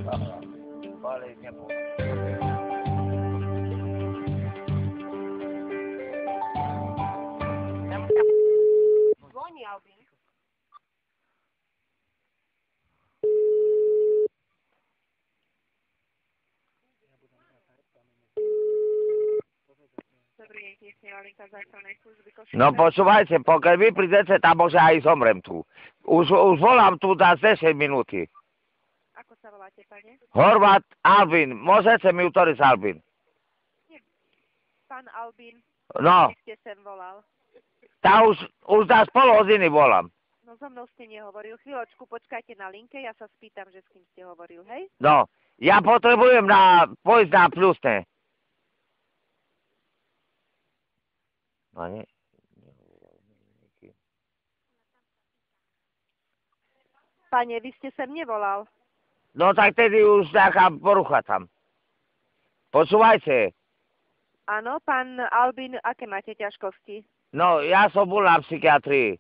Aha, ale nebol. Zvoní, Albin. Dobrý deň, tiesne Alinka záchrannej služby Košice. No počúvajte, pokiaľ vy prídete, tam môže aj zomrem tu. Už volám tu na 10 minúty. Ako sa voláte, pane? Horvát Albin, môžete mi utoriť Albin? Pán Albin, No, keď ste sem volal. tá už na pol hodiny volám. No so mnou ste nehovoril. Chvíľočku, počkajte na linke, ja sa spýtam, že s kým ste hovoril, hej? No, ja potrebujem pojsť na plusné. No nie. Pane, vy ste sem nevolal. No tak tedy už nejaká porucha tam. Počúvajte, Áno, pán Albin, aké máte ťažkosti? no ja som bol na psychiatrii.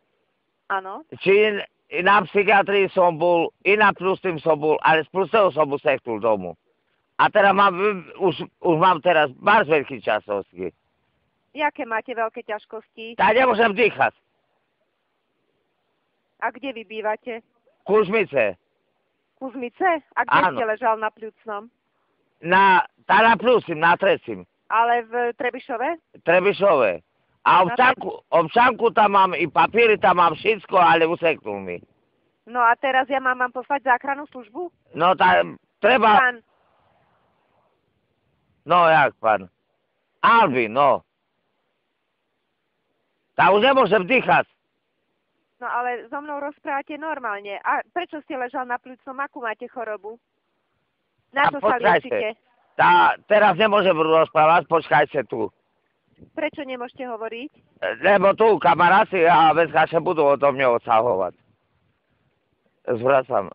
Áno. Či na psychiatrii som bol, i na plusným som bol, ale z plusného som useknul domu. A teraz už mám teraz bardzo veľký časovský. Jaké máte veľké ťažkosti? Tak nemôžem dýchať. A kde vy bývate? Kužmice. Kuzmice? A kde Áno. ste ležal na Pľucnom? Na plusím, na trecím. Ale v Trebišove? Trebišové. A občanku tam mám, i papíry tam mám, všetko, ale useknul mi. No a teraz ja mám vám poslať záchrannú službu? No tak treba... Pán, No jak, pán? Albin, no. Tak už nemôžem dýchať. no ale so mnou rozprávate normálne. A prečo ste ležal na Pľucnom? Akú máte chorobu? Na čo sa liečite? Teraz nemôžem rozprávať, počkajte tu. Prečo nemôžete hovoriť? Lebo tu kamaráti a bezkaše budú o tom neodsahovať. Zvracam,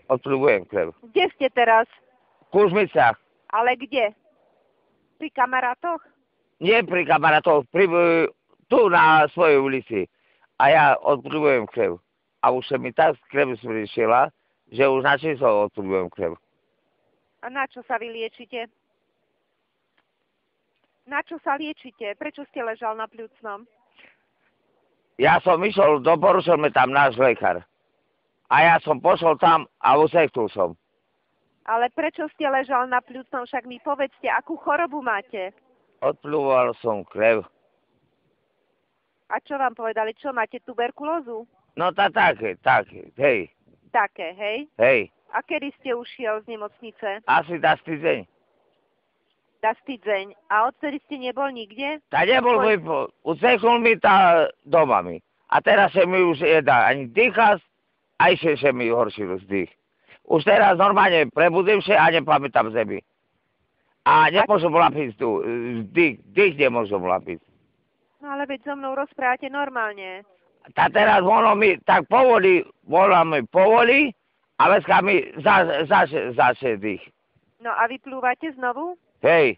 odpľubujem krev. Kde ste teraz? V Kužmiciach. Ale kde? Pri kamarátoch? Nie pri kamarátoch, tu na svojej ulici. A ja odpľubujem krev. A už sa mi tak krev zvyšila, že už na čisto odpľubujem krev. A na čo sa vy liečite? Na čo sa liečite? Prečo ste ležal na Pľucnom? Ja som išiel, doporučil mi tam náš lekár. A ja som pošol tam a useknul som. Ale prečo ste ležal na Pľucnom? Však mi povedzte, akú chorobu máte? Odpľúval som krev. A čo vám povedali? Čo, máte tuberkulózu? No také, hej, Také, hej? hej. A kedy ste ušiel z nemocnice? Asi dá týždeň. Dá týždeň. A odtedy ste nebol nikde? Tak nebol mi, useknul mi tá doma mi. A teraz sa mi už jedá ani dýchať, a ešte sa mi horšil zdých. Už teraz normálne prebudím sa a nepamätám zemi. A nemôžem lapiť tu, dých nemôžem lapiť. No ale veď so mnou rozprávate normálne. A teraz ono mi tak povolí, a veska mi začne dých. No a vyplúvate znovu? Hej,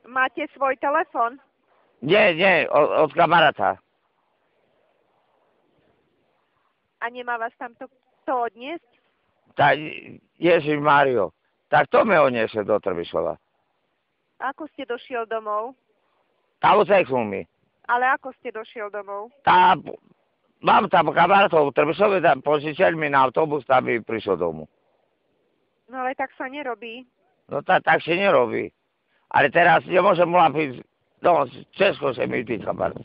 Máte svoj telefon? nie, od kamaráta. A nemá vás tam to odniesť? Tak, Ježiš Mário, tak to mi odniesie do Trebišova. Ako ste došiel domov? Tam useknul mi. Ale ako ste došiel domov? Mám tam kamarátov v Trebišove, požičali mi na autobus, tam by prišiel domu. No ale tak sa nerobí. No tak sa nerobí. Ale teraz nemôžem lapiť, no, Česko sa mi tý kamarát.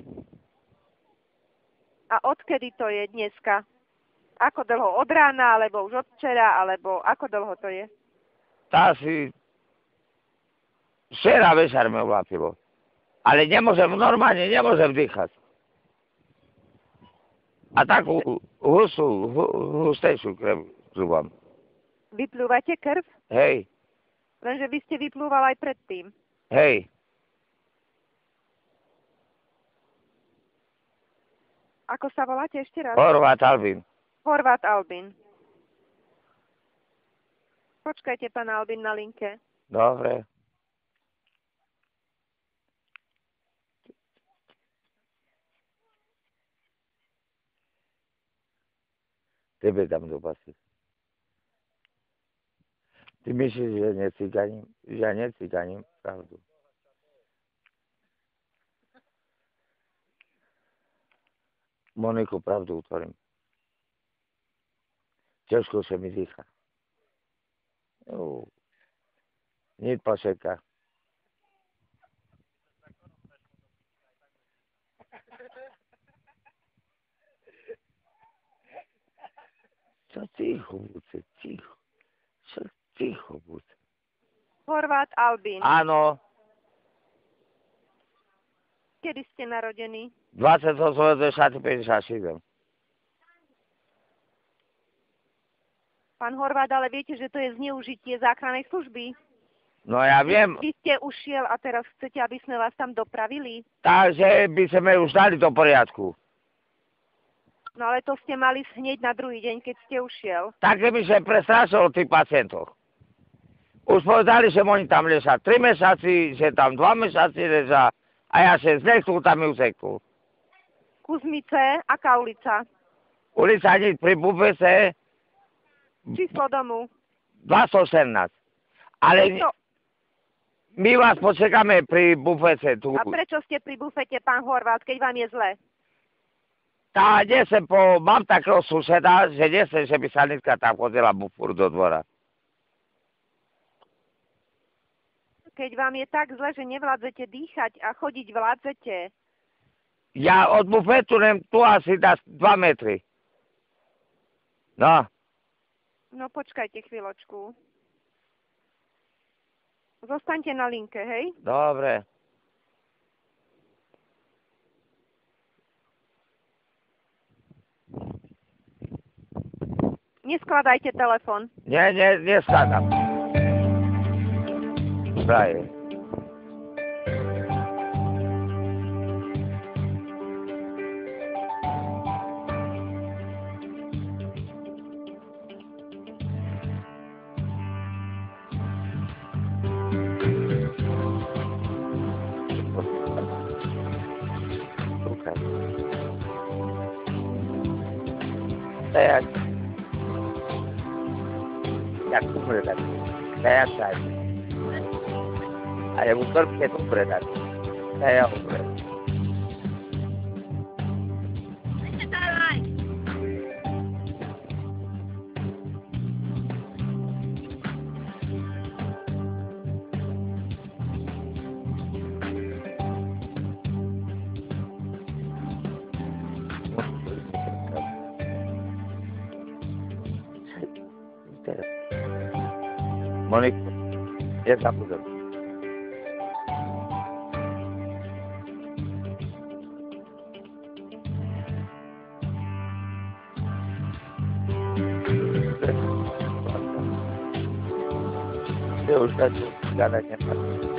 A odkedy to je dneska? Ako dlho? Od rána, alebo už od včera, alebo ako dlho to je? Tá si... Včera večer mi ulapilo. Ale normálne nemôžem dýchať. A takú hustejšiu krev mám. Vyplúvate krv? Hej, Lenže vy ste vyplúval aj predtým. hej. Ako sa voláte ešte raz? Horvát Albin. Horvát Albin. Počkajte, pán Albin, na linke. Dobre. Tebe dám do basy. Ty myslíš, že neciganím? Že ja neciganím? Pravdu. Moniku, pravdu utvorím. Ťažko sa mi dýcha. Nic pašeka. Čo ticho, buce, ticho. Čo ticho, buce. Horvát Albín. Áno, Kedy ste narodení? 28.56. Pán Horvát, ale viete, že to je zneužitie záchrannej služby? No ja viem, Vy ste ušiel a teraz chcete, aby sme vás tam dopravili? takže by sme už dali do poriadku. No ale to ste mali hneď na druhý deň, keď ste ušiel. Tak by sa prestrašilo tých pacientov. Už povedali, že oni tam ležia 3 mesiaci, že tam 2 mesiaci ležia a ja sa znechcú tam ju seknú. Kuzmice, aká ulica? Ulica nič pri bufese Číslo domu? 214. Ale To... my vás počekáme pri bufese tu. A prečo ste pri bufete, pán Horvát, keď vám je zle? Tá nesem mám takého suseda, že nesem, že by sanitka tam chodila furt do dvora. Keď vám je tak zle, že nevládzete dýchať a chodiť vládzete. Ja od bufetu nem tu asi 2 metry. No. No počkajte chvíľočku. Zostaňte na linke, hej? Dobre. Neskladajte telefon. Neskladám. Praje. Saya jak umre tak. Saya saja. Ada motor kita umre tak. Saya umre. Monik, je zabudol. Dia už tak gadať nemáš.